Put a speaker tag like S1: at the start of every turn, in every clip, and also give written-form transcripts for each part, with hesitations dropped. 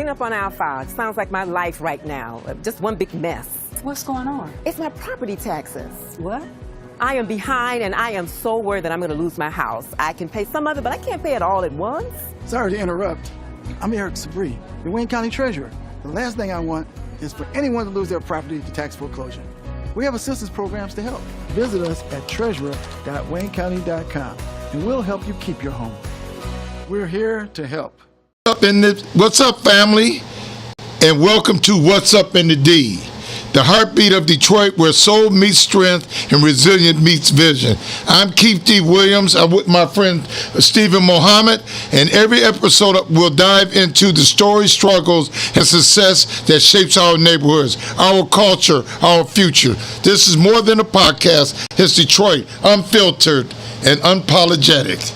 S1: clean up on aisle 5. Sounds like my life right now. Just one big mess.
S2: What's going on?
S1: It's my property taxes.
S2: What?
S1: I am behind, and I am so worried that I'm going to lose my house. I can pay some of it, but I can't pay it all at once.
S3: Sorry to interrupt. I'm Eric Sabree, the Wayne County Treasurer. The last thing I want is for anyone to lose their property to tax foreclosure. We have assistance programs to help. Visit us at treasurer.waynecounty.com, and we'll help you keep your home. We're here to help.
S4: What's up, family? And welcome to What's Up in the D, the heartbeat of Detroit, where soul meets strength and resilience meets vision. I'm Keith D. Williams. I'm with my friend Stephen Mohammed, and every episode we'll dive into the stories, struggles, and success that shapes our neighborhoods, our culture, our future. This is more than a podcast. It's Detroit, unfiltered and unapologetic.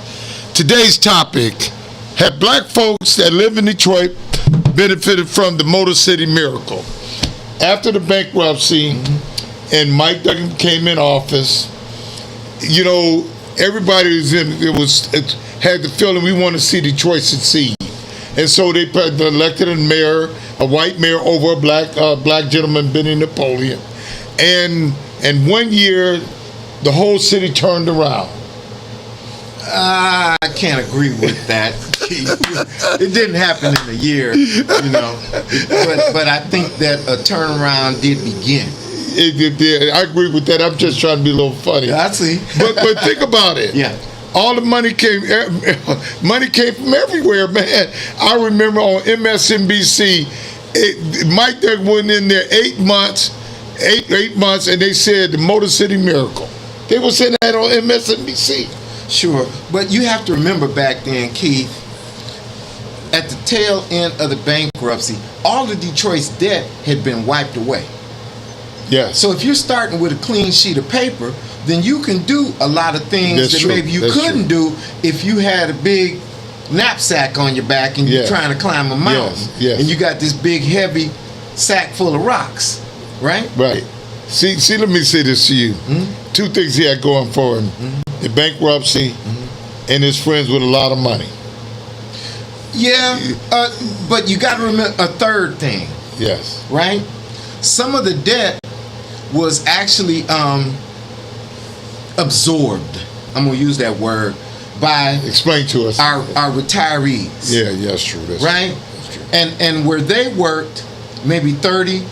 S4: Today's topic: have black folks that live in Detroit benefited from the Motor City miracle? After the bankruptcy and Mike Duggan came in office, you know, everybody had the feeling we want to see Detroit succeed. And so they elected a mayor, a white mayor over a black gentleman, Benny Napoleon. And 1 year, the whole city turned around.
S5: I can't agree with that. It didn't happen in a year, you know. But I think that a turnaround did begin.
S4: It did. I agree with that. I'm just trying to be a little funny.
S5: I see.
S4: But think about it.
S5: Yeah.
S4: All the money came from everywhere, man. I remember on MSNBC, Mike Duggan went in there 8 months, and they said the Motor City miracle. They were saying that on MSNBC.
S5: Sure, but you have to remember back then, Keith, at the tail end of the bankruptcy, all of Detroit's debt had been wiped away.
S4: Yes.
S5: So if you're starting with a clean sheet of paper, then you can do a lot of things that maybe you couldn't do if you had a big knapsack on your back and you're trying to climb a mountain.
S4: Yes.
S5: And you got this big, heavy sack full of rocks, right?
S4: Right. See, let me say this to you.
S5: Mm-hmm.
S4: Two things he had going for him. The bankruptcy and his friends with a lot of money.
S5: Yeah, but you got to remember a third thing.
S4: Yes.
S5: Right? Some of the debt was actually absorbed. I'm going to use that word by
S4: explain to us
S5: our retirees.
S4: Yeah, that's true. That's
S5: right?
S4: True. That's true.
S5: And where they worked maybe 30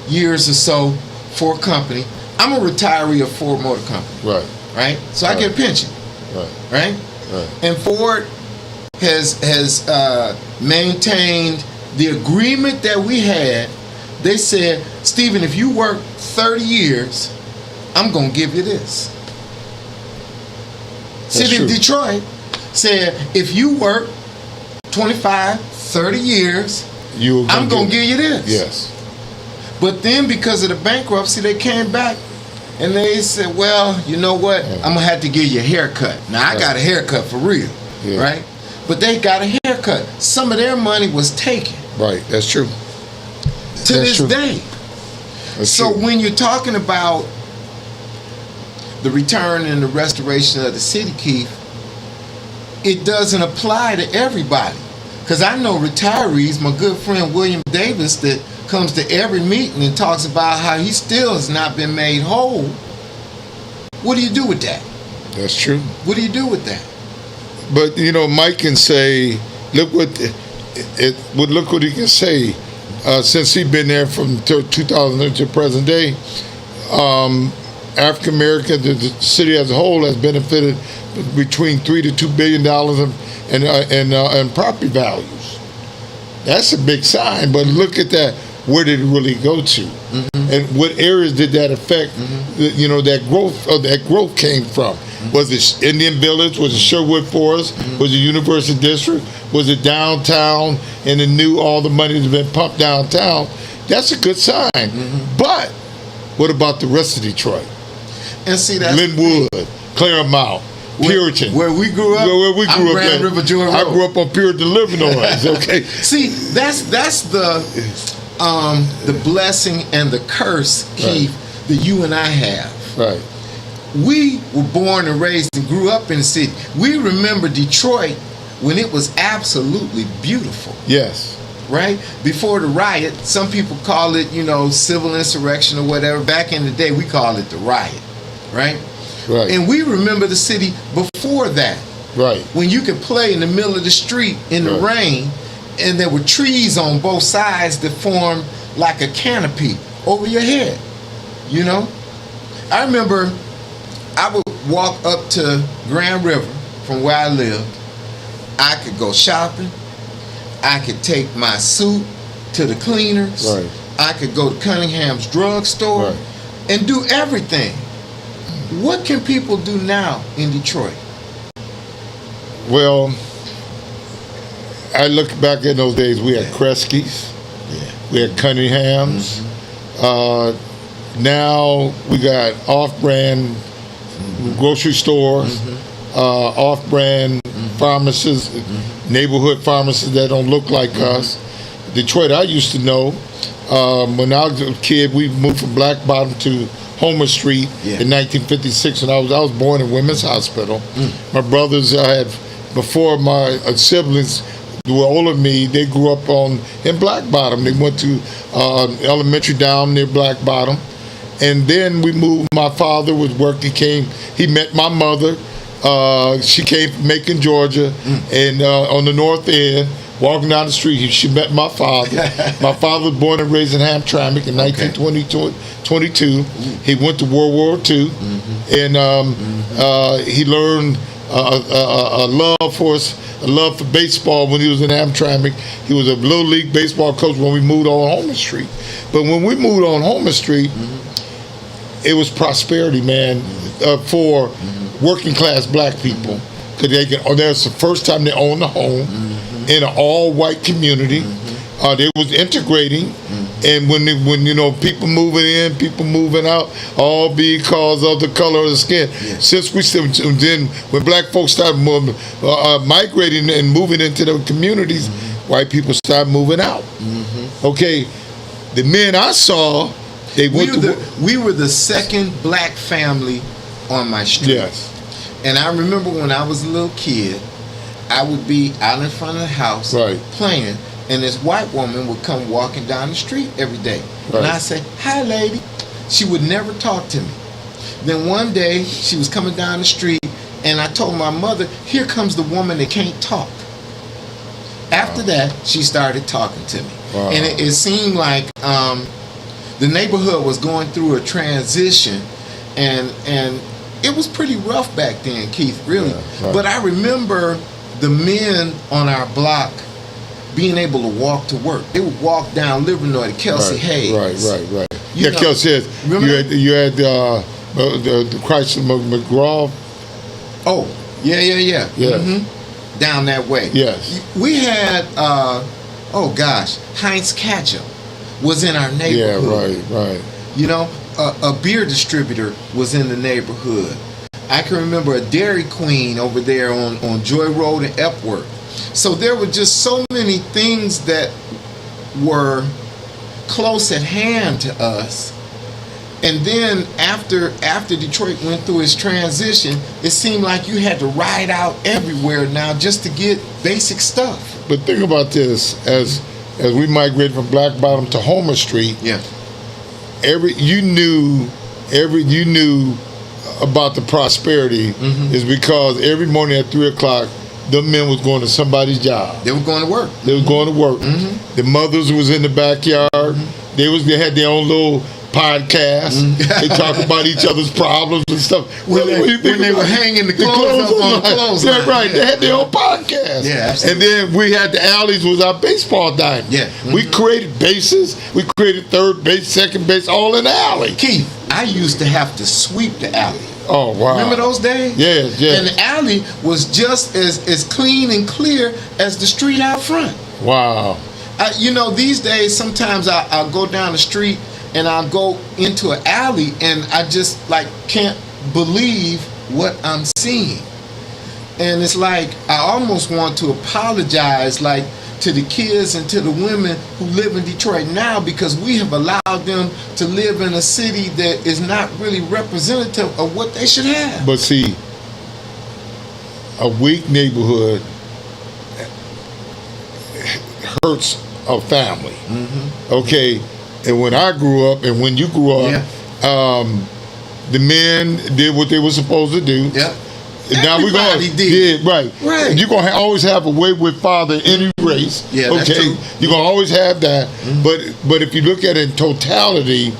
S5: years or so for a company. I'm a retiree of Ford Motor Company. Right? So I get a pension. Right? And Ford has maintained the agreement that we had. They said, Stephen, if you work 30 years, I'm going to give you this. City of Detroit said, if you work 25, 30 years, I'm going to give you this.
S4: Yes.
S5: But then because of the bankruptcy, they came back and they said, well, you know what? I'm going to have to give you a haircut. Now, I got a haircut for real, right? But they got a haircut. Some of their money was taken.
S4: Right, that's true.
S5: To this day. So when you're talking about the return and the restoration of the city, Keith, it doesn't apply to everybody. Because I know retirees, my good friend William Davis, that comes to every meeting and talks about how he still has not been made whole. What do you do with that?
S4: That's true.
S5: What do you do with that?
S4: But you know, Mike can say, look what he can say. Since he's been there from 2000 to present day, African American, the city as a whole has benefited between $3 to $2 billion in property values. That's a big sign. But look at that. Where did it really go to? And what areas did that affect? You know, that growth came from. Was it Indian Village? Was it Sherwood Forest? Was it University District? Was it downtown and all the money that's been pumped downtown? That's a good sign. But what about the rest of Detroit?
S5: And see, that's
S4: Linwood, Claremont, Puritan.
S5: Where we grew up.
S4: Where we grew up
S5: Grand River Jordan Road.
S4: I grew up on Puritan Illinois. Okay.
S5: See, that's the blessing and the curse, Keith, that you and I have.
S4: Right.
S5: We were born and raised and grew up in the city. We remember Detroit when it was absolutely beautiful.
S4: Yes.
S5: right? Before the riot, some people call it, civil insurrection or whatever. Back in the day, we called it the riot, right?
S4: Right.
S5: And we remember the city before that.
S4: Right.
S5: When you could play in the middle of the street in the rain, and there were trees on both sides that formed like a canopy over your head, I remember I would walk up to Grand River from where I lived. I could go shopping. I could take my suit to the cleaners.
S4: Right.
S5: I could go to Cunningham's drugstore and do everything. What can people do now in Detroit?
S4: Well, I look back in those days. We had Kresge's, we had Cunningham's. Now we got off-brand grocery stores, off-brand pharmacists, neighborhood pharmacists that don't look like us. Detroit, I used to know. When I was a kid, we moved from Black Bottom to Homer Street in 1956, and I was born in Women's Hospital. My brothers had, before my siblings who were older than me, they grew up in Black Bottom. They went to elementary down near Black Bottom, and then we moved. My father was working. He met my mother. She came from Macon, Georgia, and on the north end, walking down the street, she met my father. My father was born and raised in Hamtramck in 1922. He went to World War II, and he learned a love for baseball when he was in Hamtramck. He was a little league baseball coach when we moved on Homer Street. But when we moved on Homer Street, it was prosperity, man, for working class black people, because that's the first time they owned a home in an all white community. They was integrating, and when people moving in, people moving out, all because of the color of the skin. Since then, when black folks started migrating and moving into the communities, white people started moving out. Okay, the men I saw, we
S5: were the second black family on my street.
S4: Yes.
S5: And I remember when I was a little kid, I would be out in front of the house playing, and this white woman would come walking down the street every day. And I'd say, "Hi, lady." She would never talk to me. Then one day, she was coming down the street, and I told my mother, "Here comes the woman that can't talk." After that, she started talking to me. And it seemed like the neighborhood was going through a transition, and it was pretty rough back then, Keith, really. But I remember the men on our block being able to walk to work. They would walk down Livernois to Kelsey Hayes.
S4: Right. Kelsey Hayes. You had the Chrysler McGraw.
S5: Oh, yeah. Down that way.
S4: Yes.
S5: We had, Heinz Ketchup was in our neighborhood.
S4: Yeah, right.
S5: A beer distributor was in the neighborhood. I can remember a Dairy Queen over there on Joy Road in Epworth. So there were just so many things that were close at hand to us. And then after Detroit went through its transition, it seemed like you had to ride out everywhere now just to get basic stuff.
S4: But think about this, as we migrated from Black Bottom to Homer Street, you knew about the prosperity is because every morning at 3 o'clock, the men was going to somebody's job.
S5: They were going to work.
S4: The mothers was in the backyard. They had their own little podcast. They talk about each other's problems and stuff.
S5: When they were hanging the clothes up on the clothesline.
S4: Yeah, right. They had their own podcast.
S5: Yeah, absolutely.
S4: And then we had the alleys was our baseball diamond.
S5: Yeah.
S4: We created bases. We created third base, second base, all in the alley.
S5: Keith, I used to have to sweep the alley.
S4: Oh, wow.
S5: Remember those days?
S4: Yes.
S5: And the alley was just as clean and clear as the street out front.
S4: Wow.
S5: These days, sometimes I'll go down the street and I'll go into an alley and I just can't believe what I'm seeing. And it's like I almost want to apologize to the kids and to the women who live in Detroit now, because we have allowed them to live in a city that is not really representative of what they should have.
S4: But see, a weak neighborhood hurts of family. Okay, and when I grew up and when you grew up, the men did what they were supposed to do.
S5: Yeah.
S4: Now we're going right. You're gonna always have a wayward father in any race.
S5: Yeah, that's true.
S4: You're gonna always have that. But if you look at it in totality,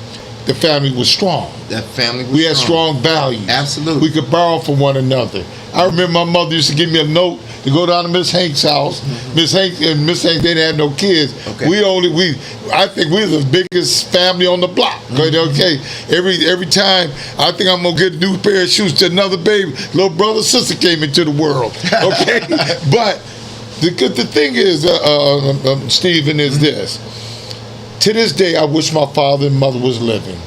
S4: the family was strong.
S5: That family was
S4: we had strong values.
S5: Absolutely.
S4: We could borrow from one another. I remember my mother used to give me a note to go down to Miss Hank's house. Miss Hank they didn't have no kids.
S5: Okay.
S4: I think we were the biggest family on the block. Okay. Every time I think I'm gonna get a new pair of shoes to another baby, little brother, sister came into the world. Okay. But the thing is, Stephen, is this. To this day, I wish my father and mother was living.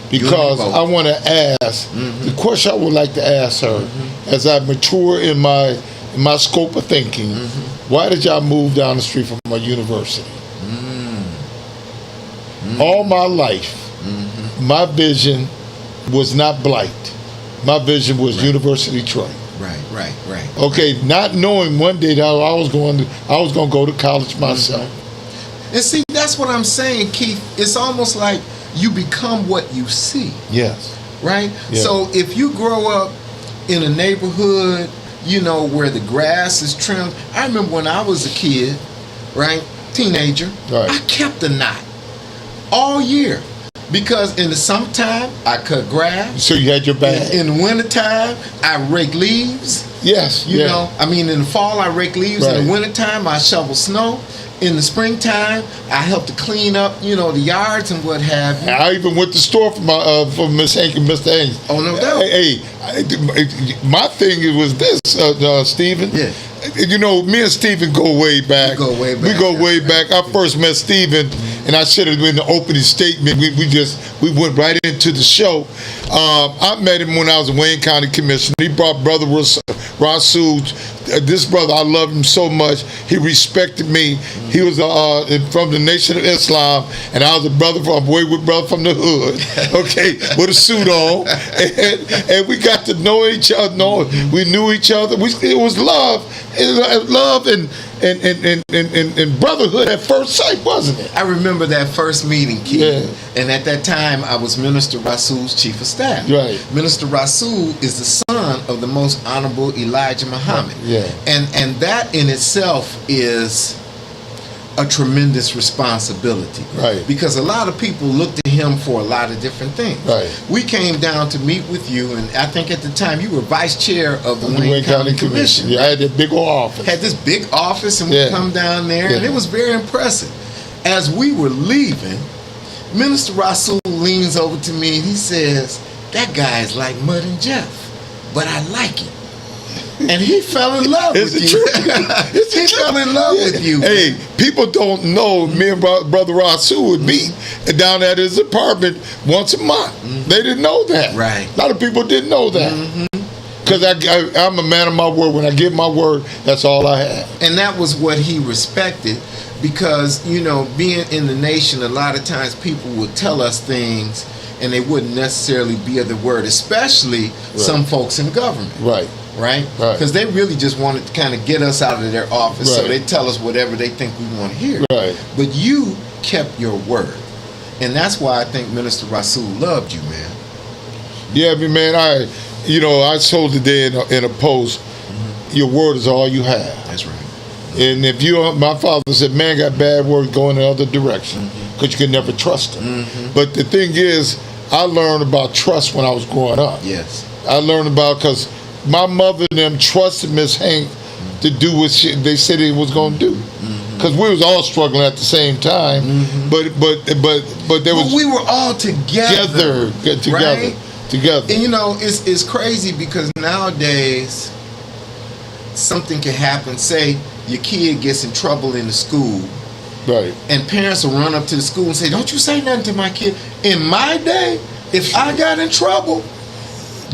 S4: Because I want to ask, the question I would like to ask her, as I mature in my scope of thinking, why did y'all move down the street from my university? All my life, my vision was not Blight. My vision was University Detroit.
S5: Right.
S4: Okay, not knowing one day that I was going to go to college myself.
S5: And see, that's what I'm saying, Keith. It's almost like you become what you see.
S4: Yes.
S5: Right?
S4: Yeah.
S5: So if you grow up in a neighborhood, where the grass is trimmed. I remember when I was a kid, right? Teenager, I kept a knot all year. Because in the summertime, I cut grass.
S4: So you had your bag.
S5: In the wintertime, I rake leaves.
S4: Yes.
S5: You know, I mean, in the fall, I rake leaves. In the wintertime, I shovel snow. In the springtime, I helped to clean up, the yards and what have you.
S4: I even went to the store for Miss Hank and Mr. Haynes.
S5: Oh, no doubt.
S4: Hey, my thing was this, Stephen.
S5: Yeah.
S4: Me and Stephen go way back.
S5: We go way back.
S4: I first met Stephen, and I said it in the opening statement. We went right into the show. I met him when I was a Wayne County Commissioner. He brought Brother Rasul. This brother, I love him so much. He respected me. He was from the Nation of Islam, and I was a wayward brother from the hood. Okay, with a suit on, and we got to know each other. We knew each other. It was love. Love and brotherhood at first sight, wasn't it?
S5: I remember that first meeting, Keith. And at that time, I was Minister Rasul's chief of staff.
S4: Right.
S5: Minister Rasul is the son of the most honorable Elijah Muhammad.
S4: Yeah.
S5: And that in itself is a tremendous responsibility.
S4: Right.
S5: Because a lot of people look to him for a lot of different things.
S4: Right.
S5: We came down to meet with you, and I think at the time you were vice chair of the Wayne County Commission.
S4: Yeah, I had that big old office.
S5: Had this big office, and we come down there, and it was very impressive. As we were leaving, Minister Rasul leans over to me and he says, "That guy is like Mud and Jeff, but I like him." And he fell in love with you. He fell in love with you.
S4: Hey, people don't know me and Brother Rasul would meet down at his apartment once a month. They didn't know that.
S5: Right.
S4: A lot of people didn't know that. Because I'm a man of my word. When I give my word, that's all I have.
S5: And that was what he respected. Because, being in the nation, a lot of times people would tell us things and they wouldn't necessarily be of the word, especially some folks in government.
S4: Right.
S5: Right? Because they really just wanted to kind of get us out of their office, so they tell us whatever they think we want to hear.
S4: Right.
S5: But you kept your word. And that's why I think Minister Rasul loved you, man.
S4: Yeah, man, I told today in a post, your word is all you have.
S5: That's right.
S4: And if my father said, man got bad word going in other direction, because you could never trust him. But the thing is, I learned about trust when I was growing up.
S5: Yes.
S4: I learned about, because my mother and them trusted Miss Hank to do what they said he was going to do. Because we was all struggling at the same time, but there was.
S5: But we were all together.
S4: Together.
S5: And it's crazy because nowadays something can happen. Say your kid gets in trouble in the school,
S4: right? And
S5: parents will run up to the school and say, "Don't you say nothing to my kid." In my day, if I got in trouble,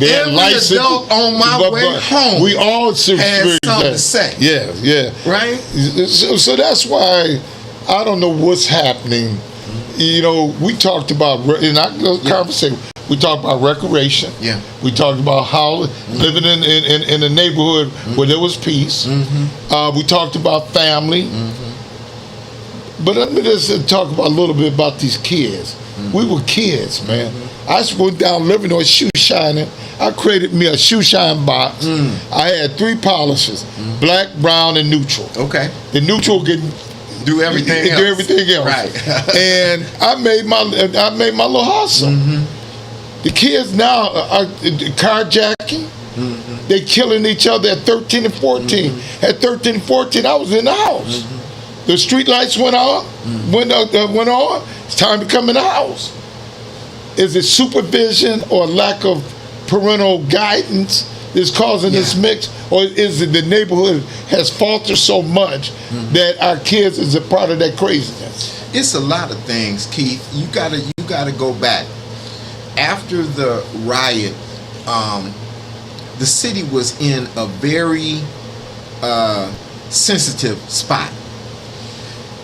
S5: every adult on my way home,
S4: we all
S5: had something to say.
S4: Yeah.
S5: Right?
S4: So that's why I don't know what's happening. We talked about in our conversation. We talked about recreation.
S5: Yeah.
S4: We talked about how living in a neighborhood where there was peace. We talked about family. But let me just talk about a little bit about these kids. We were kids, man. I just went down Livernois shoe shining. I created me a shoe shine box. I had 3 polishes, black, brown, and neutral.
S5: Okay.
S4: The neutral could
S5: Do everything else.
S4: do everything else.
S5: Right.
S4: And I made my little hustle. The kids now are carjacking. They killing each other at 13 and 14. At 13 and 14, I was in the house. The street lights went on. Went on. It's time to come in the house. Is it supervision or lack of parental guidance that's causing this mix, or is it the neighborhood has faltered so much that our kids is a part of that craziness?
S5: It's a lot of things, Keith. You gotta go back. After the riot, the city was in a very sensitive spot.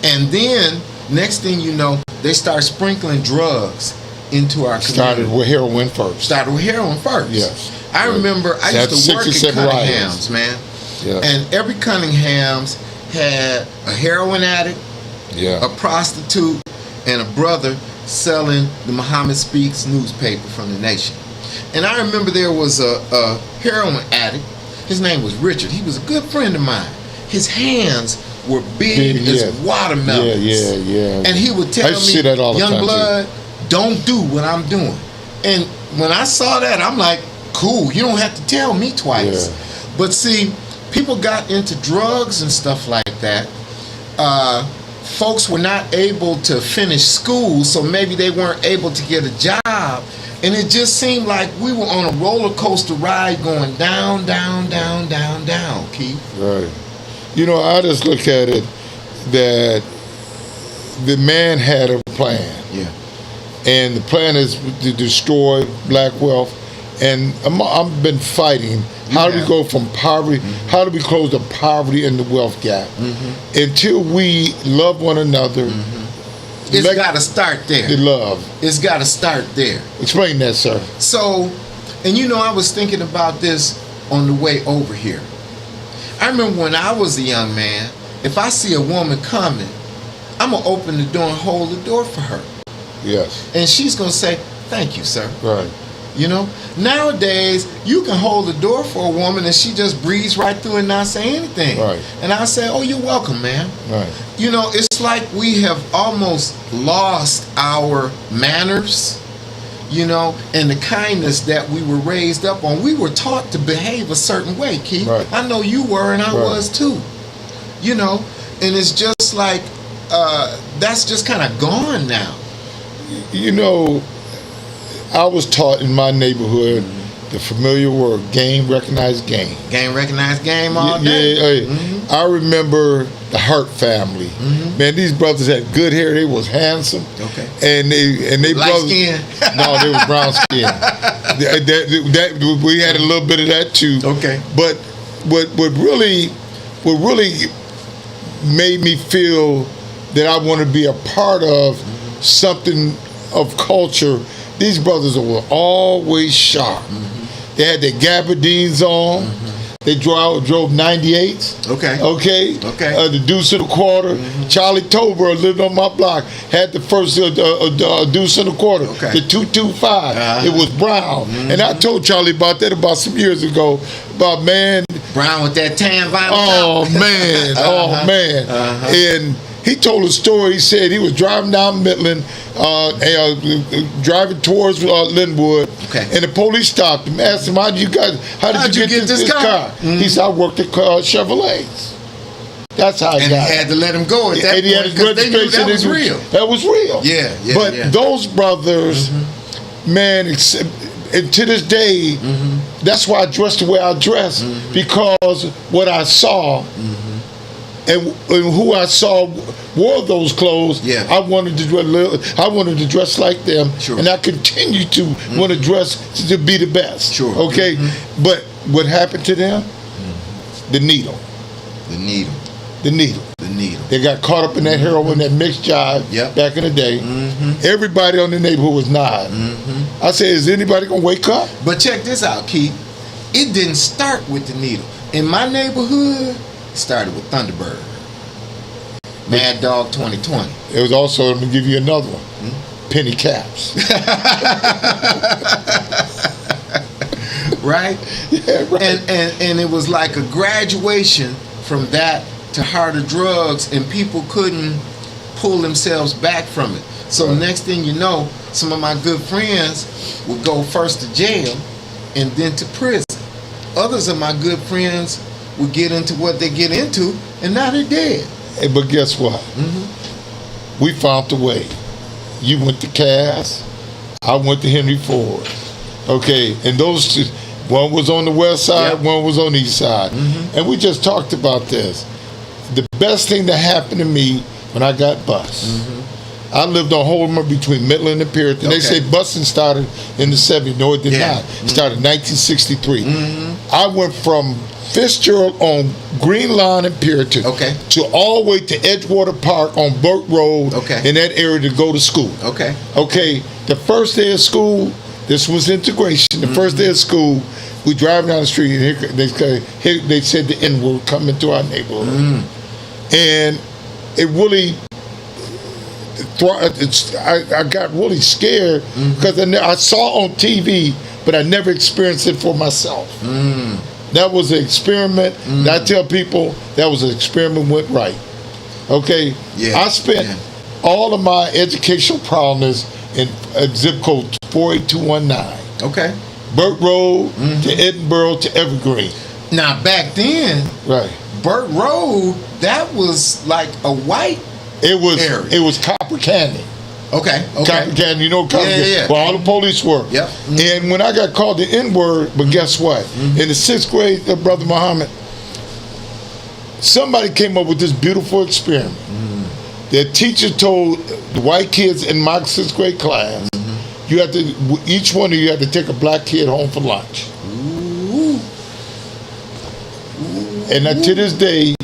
S5: And then, next thing you know, they start sprinkling drugs into our community.
S4: Started with heroin first.
S5: Yes. I remember I used to work at Cunningham's, man.
S4: Yeah.
S5: And every Cunningham's had a heroin addict, a prostitute, and a brother selling the Muhammad Speaks newspaper from the Nation. And I remember there was a heroin addict. His name was Richard. He was a good friend of mine. His hands were big as watermelons. And he would tell me, "Young blood, don't do what I'm doing." And when I saw that, I'm like, cool, you don't have to tell me twice. But see, people got into drugs and stuff like that. Folks were not able to finish school, so maybe they weren't able to get a job. And it just seemed like we were on a roller coaster ride going down, down, down, down, down, Keith.
S4: Right. You know, I just look at it that the man had a plan.
S5: Yeah.
S4: And the plan is to destroy black wealth. And I've been fighting. How do we go from poverty? How do we close the poverty and the wealth gap? Until we love one another.
S5: It's got to start there.
S4: The love.
S5: It's got to start there.
S4: Explain that, sir.
S5: So, and you know, I was thinking about this on the way over here. I remember when I was a young man, if I see a woman coming, I'm going to open the door and hold the door for her.
S4: Yes.
S5: And she's going to say, "Thank you, sir."
S4: Right.
S5: You know, nowadays you can hold the door for a woman and she just breathes right through and not say anything.
S4: Right.
S5: And I say, "Oh, you're welcome, ma'am."
S4: Right.
S5: You know, it's like we have almost lost our manners, you know, and the kindness that we were raised up on. We were taught to behave a certain way, Keith.
S4: Right.
S5: I know you were and I was too. You know, and it's just like that's just kind of gone now.
S4: You know, I was taught in my neighborhood the familiar word, game, recognized game.
S5: Game, recognized game all day.
S4: Yeah, I remember the Hart family. Man, these brothers had good hair. They was handsome.
S5: Okay.
S4: And they
S5: Light
S4: brothers.
S5: skin?
S4: No, they was brown skin. that we had a little bit of that too.
S5: Okay.
S4: But what really made me feel that I want to be a part of something of culture. These brothers were always sharp. They had their gabardines on. They drove 98s.
S5: Okay.
S4: The deuce and a quarter. Charlie Tolbert lived on my block. Had the first deuce and a quarter. The 225. It was brown. And I told Charlie about that about some years ago. About, man.
S5: Brown with that tan vinyl.
S4: Oh man. And he told a story. He said he was driving down Midland, driving towards Linwood, and the police stopped him. Asked him, "How did you get this car?" He said, "I worked at Chevrolets." That's how I got it.
S5: And he had to let him go at that point because they knew that was real.
S4: That was real.
S5: Yeah.
S4: But those brothers, man, and to this day, that's why I dress the way I dress, because what I saw. And who I saw wore those clothes, I wanted to dress like them, and I continue to want to dress to be the best. Okay, but what happened to them? The needle. They got caught up in that heroin, that mixed jive back in the day. Everybody on the neighborhood was nodding. I said, "Is anybody gonna wake up?"
S5: But check this out, Keith. It didn't start with the needle. In my neighborhood, it started with Thunderbird. Mad Dog 2020.
S4: It was also, let me give you another one, penny caps.
S5: Right?
S4: Yeah, right.
S5: And it was like a graduation from that to harder drugs, and people couldn't pull themselves back from it. So next thing you know, some of my good friends would go first to jail and then to prison. Others of my good friends would get into what they get into, and now they're dead.
S4: Hey, but guess what? We found a way. You went to Cass, I went to Henry Ford. Okay, and those two, one was on the west side,
S5: Yep.
S4: one was on the east side. And we just talked about this. The best thing that happened to me when I got bused, I lived on Holmer between Midland and Puritan. They say busing started in the 70s. No, it did
S5: Yeah.
S4: not. It started in 1963. I went from Fitzgerald on Green Line and Puritan to all the way to Edgewater Park on Burke Road in that area to go to school. Okay, the first day of school, this was integration. The first day of school, we driving down the street and they said the N-word come into our neighborhood. And it really, I got really scared because I saw on TV, but I never experienced it for myself. That was an experiment. I tell people that was an experiment went right. Okay, I spent all of my educational problems in zip code 48219.
S5: Okay.
S4: Burke Road to Edinburgh to Evergreen.
S5: Now back then,
S4: Right.
S5: Burke Road, that was like a white area.
S4: It was Copper Canyon.
S5: Okay.
S4: Copper Canyon, you know Copper Canyon,
S5: Yeah.
S4: where all the police were.
S5: Yep.
S4: And when I got called the N-word, but guess what? In the 6th grade, Brother Muhammad, somebody came up with this beautiful experiment. The teacher told the white kids in my 6th grade class, you have to, each one of you had to take a black kid home for lunch. And to this day,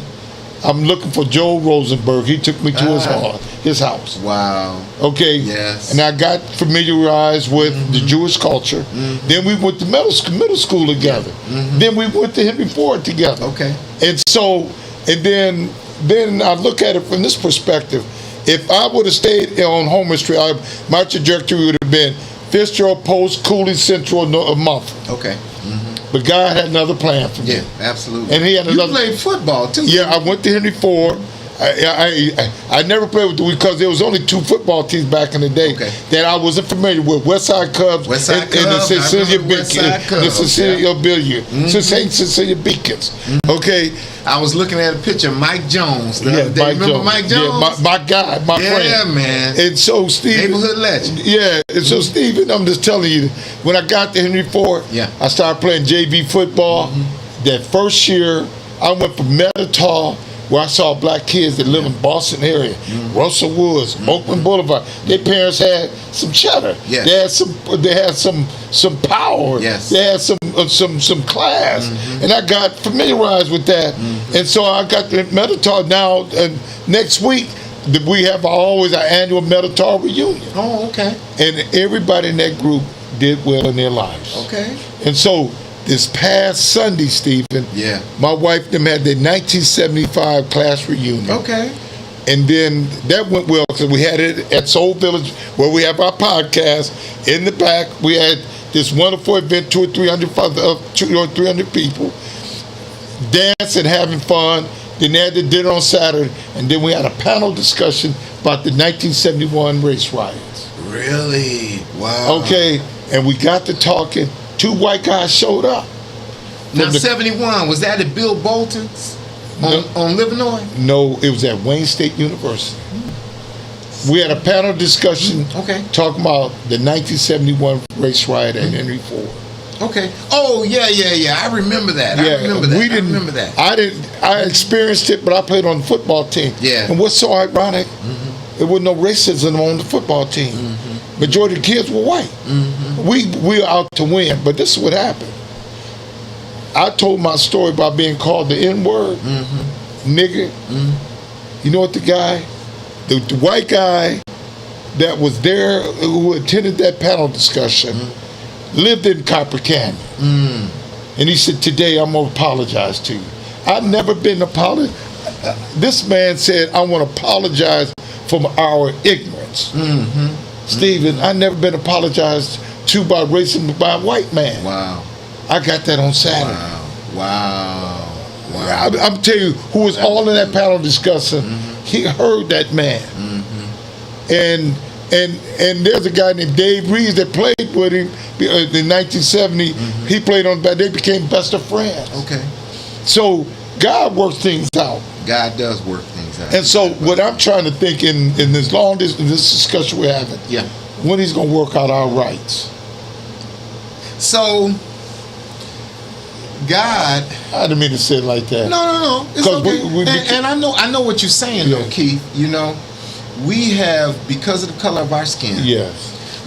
S4: I'm looking for Joe Rosenberg. He took me to his house.
S5: Wow.
S4: Okay.
S5: Yes.
S4: And I got familiarized with the Jewish culture. Then we went to middle school together. Then we went to Henry Ford together.
S5: Okay.
S4: And so, and then I look at it from this perspective. If I would have stayed on Homer Street, my trajectory would have been Fitzgerald Post, Cooley Central, a month.
S5: Okay.
S4: But God had another plan for me.
S5: Yeah, absolutely.
S4: And he had another.
S5: You played football too.
S4: Yeah, I went to Henry Ford. I never played with because there was only 2 football teams back in the day that I wasn't familiar with: Westside Cubs and the Cecilia Beacons, St. Cecilia Beacons. Okay,
S5: I was looking at a picture of Mike Jones the other day. Remember Mike Jones?
S4: Yeah, my guy, my friend.
S5: Yeah, man.
S4: And so Steve,
S5: neighborhood legend.
S4: Yeah, and so Stephen, I'm just telling you, when I got to Henry Ford, I started playing JV football. That first year, I went from Metatar, where I saw black kids that live in Boston area, Russell Woods, Oakland Boulevard. Their parents had some cheddar.
S5: Yes.
S4: They had some power.
S5: Yes.
S4: They had some class, and I got familiarized with that. And so I got to Metatar now. And next week we have always our annual Metatar reunion.
S5: Oh, okay.
S4: And everybody in that group did well in their lives.
S5: Okay.
S4: And so this past Sunday, Stephen, my wife them had their 1975 class reunion.
S5: Okay.
S4: And then that went well because we had it at Soul Village where we have our podcast. In the back, we had this wonderful event, 200 or 300 people, dancing, having fun. Then they had the dinner on Saturday, and then we had a panel discussion about the 1971 race riots.
S5: Really? Wow.
S4: Okay, and we got to talking. 2 white guys showed up.
S5: Now, 71, was that at Bill Bolton's on Livernois?
S4: No, it was at Wayne State University. We had a panel discussion talking about the 1971 race riot at Henry Ford.
S5: Okay. Oh, yeah. I remember that.
S4: Yeah,
S5: I remember that.
S4: I experienced it, but I played on the football team.
S5: Yeah.
S4: And what's so ironic, there was no racism on the football team. Majority of the kids were white. We were out to win, but this is what happened. I told my story about being called the N-word, nigger. You know what the guy, the white guy that was there who attended that panel discussion lived in Copper Canyon. And he said, today I'm going to apologize to you. I've never been This man said, I want to apologize for our ignorance. Stephen, I never been apologized to by racism by a white man.
S5: Wow.
S4: I got that on Saturday.
S5: Wow.
S4: I'm telling you, who was all in that panel discussing, he heard that man. And there's a guy named Dave Reeves that played with him in 1970. He played on, they became best of friends.
S5: Okay.
S4: So God works things out.
S5: God does work things out.
S4: And so what I'm trying to think in this discussion we're having,
S5: Yeah.
S4: when he's going to work out our rights.
S5: So, God.
S4: I didn't mean to say it like that.
S5: No. It's
S4: 'Cause
S5: okay. And I know what you're saying, though, Keith. You know, we have, because of the color of our skin,
S4: Yes.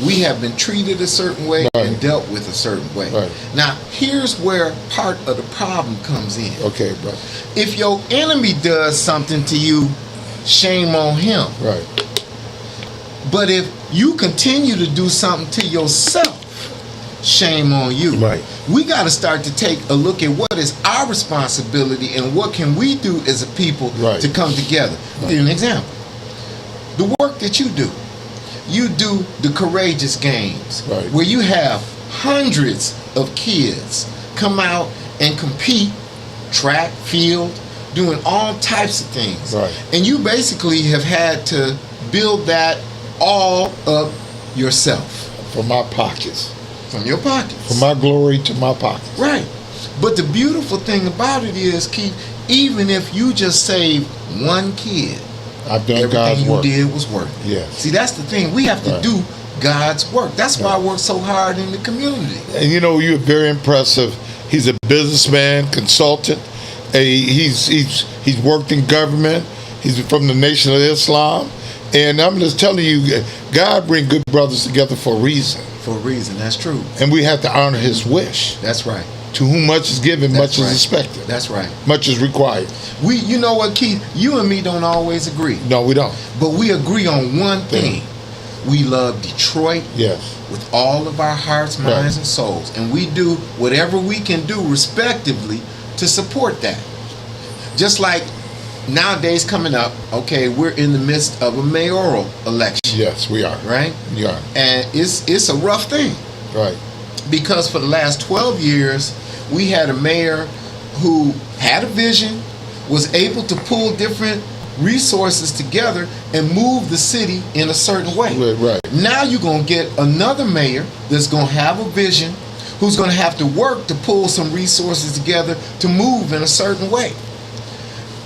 S5: we have been treated a certain way and dealt with a certain way.
S4: Right.
S5: Now, here's where part of the problem comes in.
S4: Okay, bro.
S5: If your enemy does something to you, shame on him.
S4: Right.
S5: But if you continue to do something to yourself, shame on you.
S4: Right.
S5: We got to start to take a look at what is our responsibility and what can we do as a people to come together. I'll give you an example. The work that you do the Courageous Games, where you have hundreds of kids come out and compete, track, field, doing all types of things.
S4: Right.
S5: And you basically have had to build that all up yourself.
S4: From my pockets.
S5: From your pockets.
S4: From my glory to my pockets.
S5: Right. But the beautiful thing about it is, Keith, even if you just save one kid,
S4: I've done
S5: everything
S4: God's
S5: you
S4: work.
S5: did was worth it.
S4: Yes.
S5: See, that's the thing. We have to do God's work. That's why I work so hard in the community.
S4: And you know, you're very impressive. He's a businessman, consultant. He's worked in government. He's from the Nation of Islam. And I'm just telling you, God bring good brothers together for a reason.
S5: For a reason, that's true.
S4: And we have to honor his wish.
S5: That's right.
S4: To whom much is given,
S5: That's
S4: much
S5: right.
S4: is expected.
S5: That's right.
S4: Much is required.
S5: You know what, Keith? You and me don't always agree.
S4: No, we don't.
S5: But we agree on one thing. We love Detroit
S4: Yes.
S5: with all of our hearts, minds, and souls. And we do whatever we can do respectively to support that. Just like nowadays coming up, okay, we're in the midst of a mayoral election.
S4: Yes, we are.
S5: Right?
S4: We are.
S5: And it's a rough thing.
S4: Right.
S5: Because for the last 12 years, we had a mayor who had a vision, was able to pull different resources together and move the city in a certain way.
S4: Right.
S5: Now you're going to get another mayor that's going to have a vision, who's going to have to work to pull some resources together to move in a certain way.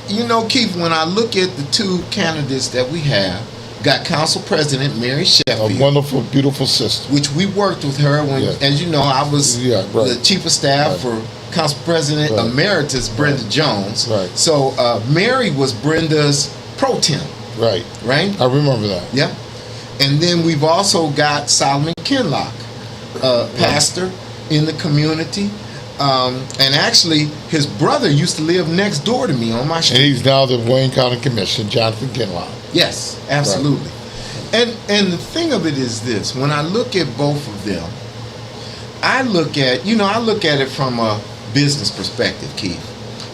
S5: You know, Keith, when I look at the two candidates that we have, got Council President Mary Sheffield.
S4: A wonderful, beautiful sister.
S5: Which we worked with her when, as you know, I was the Chief of Staff for Council President Emeritus Brenda Jones.
S4: Right.
S5: So Mary was Brenda's pro tem.
S4: Right.
S5: Right?
S4: I remember that.
S5: Yeah. And then we've also got Solomon Kinlock, pastor in the community. And actually, his brother used to live next door to me on my street.
S4: And he's now the Wayne County Commissioner, Jonathan Kinlock.
S5: Yes, absolutely. Right. And the thing of it is this: when I look at both of them, I look at it from a business perspective. Keith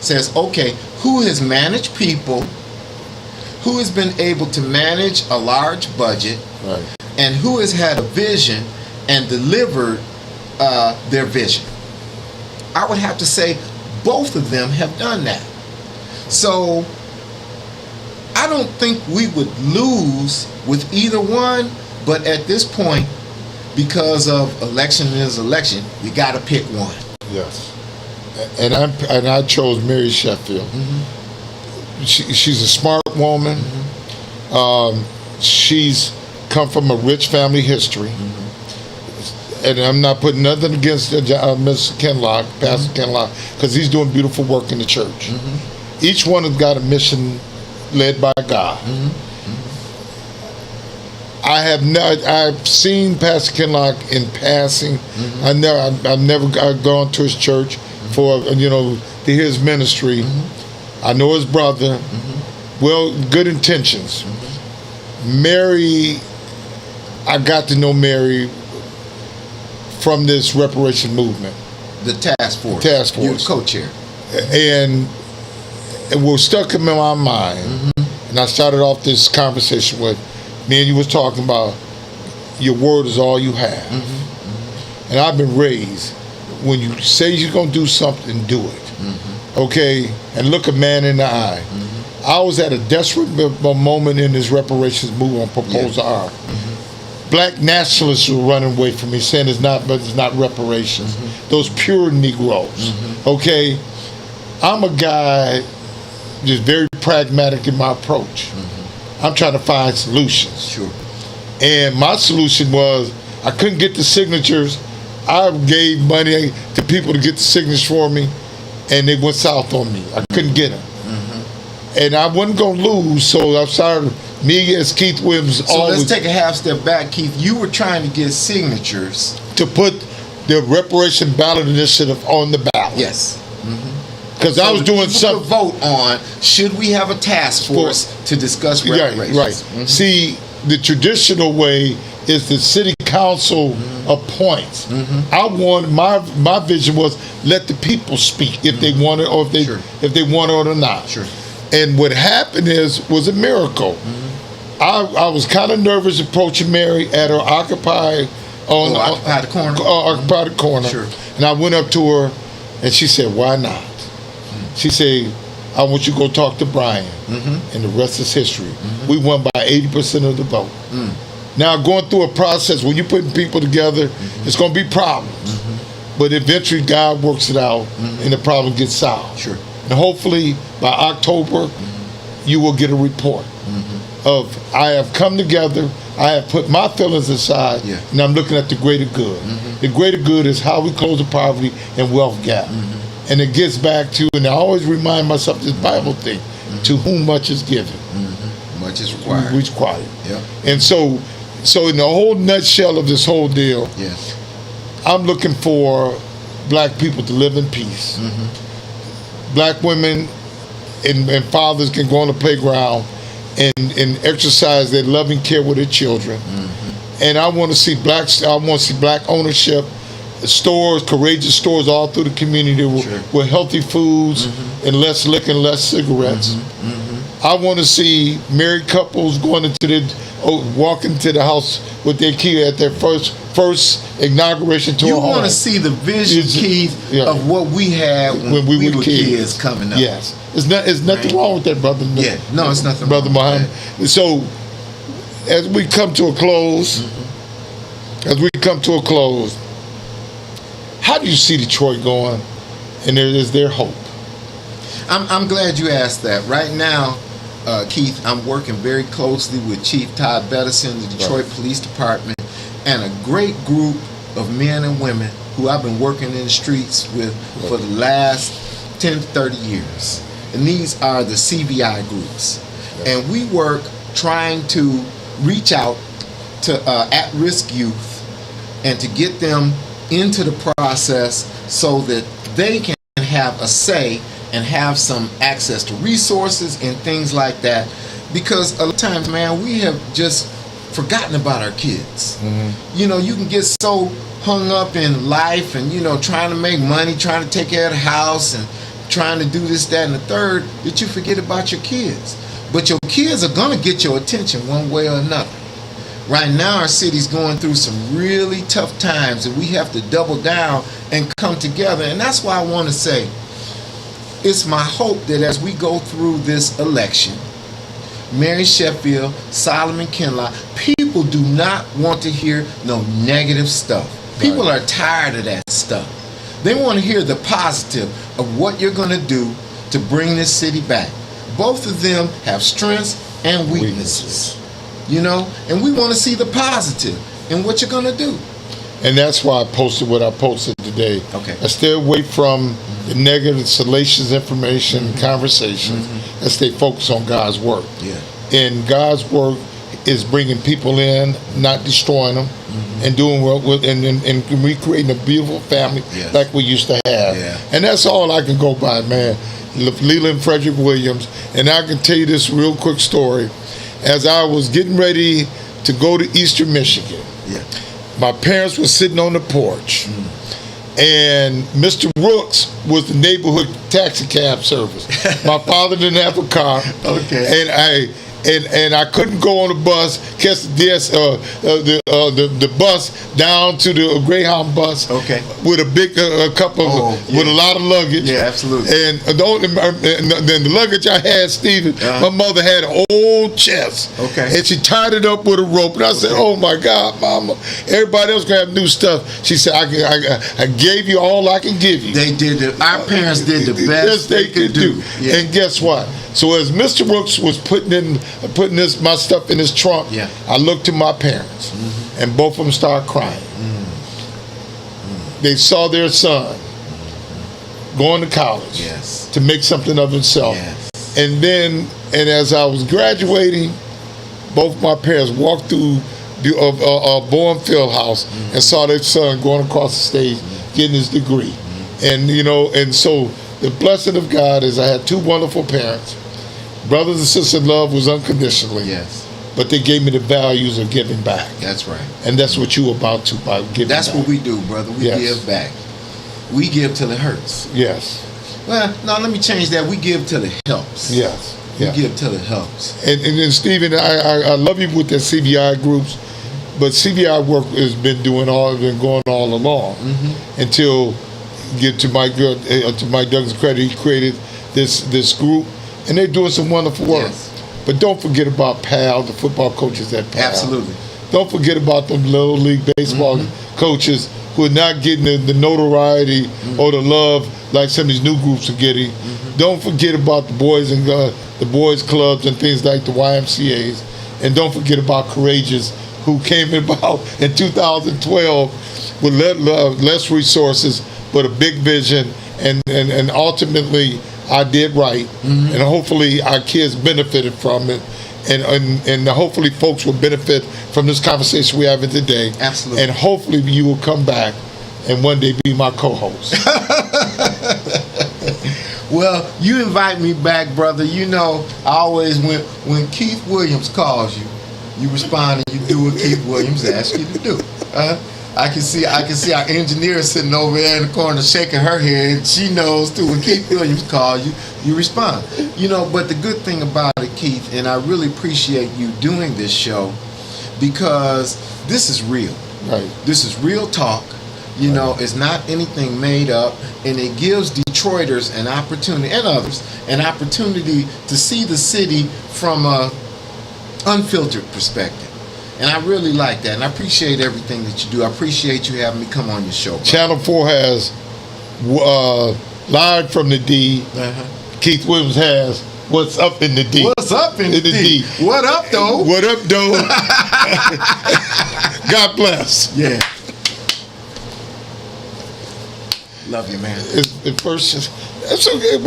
S5: says, okay, who has managed people, who has been able to manage a large budget, and who has had a vision and delivered their vision. I would have to say both of them have done that. So I don't think we would lose with either one, but at this point, because of election is election, we got to pick one.
S4: Yes. And I chose Mary Sheffield. She's a smart woman. She's come from a rich family history. And I'm not putting nothing against Mr. Kinlock, Pastor Kinlock, because he's doing beautiful work in the church. Each one has got a mission led by God. I've seen Pastor Kinlock in passing. I've never gone to his church for to hear his ministry. I know his brother. Well, good intentions. Mary, I got to know Mary from this reparation movement.
S5: The task force.
S4: Task force.
S5: You're the co-chair.
S4: And and what stuck in my mind, and I started off this conversation with me and you was talking about your word is all you have. And I've been raised, when you say you're going to do something, do it. Okay? And look a man in the eye. I was at a desperate moment in this reparations movement on Proposal R. Black nationalists were running away from me, saying it's not reparations. Those pure Negroes. Okay? I'm a guy just very pragmatic in my approach. I'm trying to find solutions.
S5: Sure.
S4: And my solution was, I couldn't get the signatures. I gave money to people to get the signatures for me, and they went south on me. I couldn't get them. And I wasn't going to lose, so I started, me as Keith Williams
S5: So
S4: always...
S5: let's take a half step back, Keith. You were trying to get signatures.
S4: to put the reparation ballot initiative on the ballot.
S5: Yes.
S4: Because I was doing
S5: People
S4: something...
S5: could vote on, should we have a task force to discuss reparations?
S4: Right. See, the traditional way is the city council appoints. I want my vision was let the people speak if they want it or if they want it or not.
S5: Sure.
S4: And what happened was a miracle. I was kind of nervous approaching Mary at her Occupy
S5: Occupy the Corner.
S4: Occupy the Corner.
S5: Sure.
S4: And I went up to her, and she said, "Why not?" She said, "I want you to go talk to Brian," and the rest is history. We won by 80% of the vote. Now, going through a process, when you're putting people together, it's going to be problems. But eventually, God works it out, and the problem gets solved.
S5: Sure.
S4: And hopefully, by October, you will get a report of, I have come together, I have put my feelings aside, and I'm looking at the greater good. The greater good is how we close the poverty and wealth gap. And it gets back to, and I always remind myself this Bible thing, to whom much is given,
S5: Much is required.
S4: required.
S5: Yep.
S4: And so in the whole nutshell of this whole deal,
S5: Yes.
S4: I'm looking for black people to live in peace. Black women and fathers can go on the playground and exercise their loving care with their children. And I want to see black ownership, stores, courageous stores all through the community with healthy foods and less liquor and less cigarettes. I want to see married couples walking to the house with their key at their first inauguration to
S5: You
S4: a home.
S5: want to see the vision, Keith, of what we had when we were kids coming up.
S4: Yes. There's nothing wrong with that, brother.
S5: Yeah. No, it's nothing
S4: Brother
S5: wrong with
S4: Muhammad. So, as we come to a close, how do you see Detroit going? And is there hope?
S5: I'm glad you asked that. Right now, Keith, I'm working very closely with Chief Todd Bettison, the Detroit Police Department, and a great group of men and women who I've been working in the streets with for the last 10 to 30 years. And these are the CVI groups. And we work trying to reach out to at-risk youth and to get them into the process so that they can have a say and have some access to resources and things like that. Because a lot of times, man, we have just forgotten about our kids. You know, you can get so hung up in life and, you know, trying to make money, trying to take care of the house and trying to do this, that, and the third, that you forget about your kids. But your kids are going to get your attention one way or another. Right now, our city's going through some really tough times, and we have to double down and come together. And that's why I want to say, it's my hope that as we go through this election, Mary Sheffield, Solomon Kinlaw, people do not want to hear no negative stuff. People are tired of that stuff. They want to hear the positive of what you're going to do to bring this city back. Both of them have strengths and weaknesses. You know, and we want to see the positive in what you're going to do.
S4: And that's why I posted what I posted today.
S5: Okay.
S4: I stay away from the negative, salacious information, conversations, and stay focused on God's work.
S5: Yeah.
S4: And God's work is bringing people in, not destroying them, and doing well with, and recreating a beautiful family like we used to have.
S5: Yeah.
S4: And that's all I can go by, man. Leland Frederick Williams. And I can tell you this real quick story. As I was getting ready to go to Eastern Michigan, my parents were sitting on the porch, and Mr. Rooks was the neighborhood taxi cab service. My father didn't have a car,
S5: Okay.
S4: and I couldn't go on the bus, catch the bus down to the Greyhound bus.
S5: Okay.
S4: With a big couple with a lot of luggage.
S5: Yeah, absolutely.
S4: And then the luggage I had, Stephen, my mother had an old chest.
S5: Okay.
S4: And she tied it up with a rope, and I said, "Oh my God, Mama! Everybody else gonna have new stuff." She said, "I gave you all I can give you."
S5: They did our parents did the best they could do. Yeah.
S4: And guess what? So as Mr. Brooks was putting my stuff in his trunk,
S5: Yeah.
S4: I looked to my parents, and both of them started crying. They saw their son going to college
S5: Yes.
S4: to make something of himself.
S5: Yes.
S4: And as I was graduating, both my parents walked through the Bowen Field House and saw their son going across the stage, getting his degree. And and so the blessing of God is I had two wonderful parents. Brothers and sisters in love was unconditionally.
S5: Yes.
S4: But they gave me the values of giving back.
S5: That's right.
S4: And that's what you about to by giving
S5: That's
S4: back.
S5: what we do, brother. We
S4: Yes.
S5: give back. We give till it hurts.
S4: Yes.
S5: Well, no, let me change that. We give till it helps.
S4: Yes.
S5: We
S4: Yeah.
S5: give till it helps.
S4: And Stephen, I love you with the CBI groups, but CBI work has been going all along until get to Mike Douglas' credit, he created this group, and they're doing some wonderful work.
S5: Yes.
S4: But don't forget about PAL, the football coaches at PAL.
S5: Absolutely.
S4: Don't forget about them little league baseball coaches who are not getting the notoriety or the love like some of these new groups are getting. Don't forget about the boys and the boys clubs and things like the YMCA's, and don't forget about Courageous, who came about in 2012 with less resources but a big vision, and ultimately I did right, and hopefully our kids benefited from it, and hopefully folks will benefit from this conversation we're having today.
S5: Absolutely.
S4: And hopefully you will come back and one day be my co-host.
S5: Well, you invite me back, brother. You know, I always when Keith Williams calls you, you respond and you do what Keith Williams asks you to do. I can see our engineer sitting over there in the corner shaking her head. She knows too. When Keith Williams calls you, you respond. You know, but the good thing about it, Keith, and I really appreciate you doing this show, because this is real.
S4: Right.
S5: This is real talk. You know, it's not anything made up, and it gives Detroiters an opportunity, and others, an opportunity to see the city from a unfiltered perspective. And I really like that, and I appreciate everything that you do. I appreciate you having me come on your show, bro.
S4: Channel 4 has Live from the D. Keith Williams has What's Up in the D.
S5: What's up in the D? What up, though?
S4: What up, though? God bless.
S5: Yeah. Love you, man.
S4: It's first. That's okay.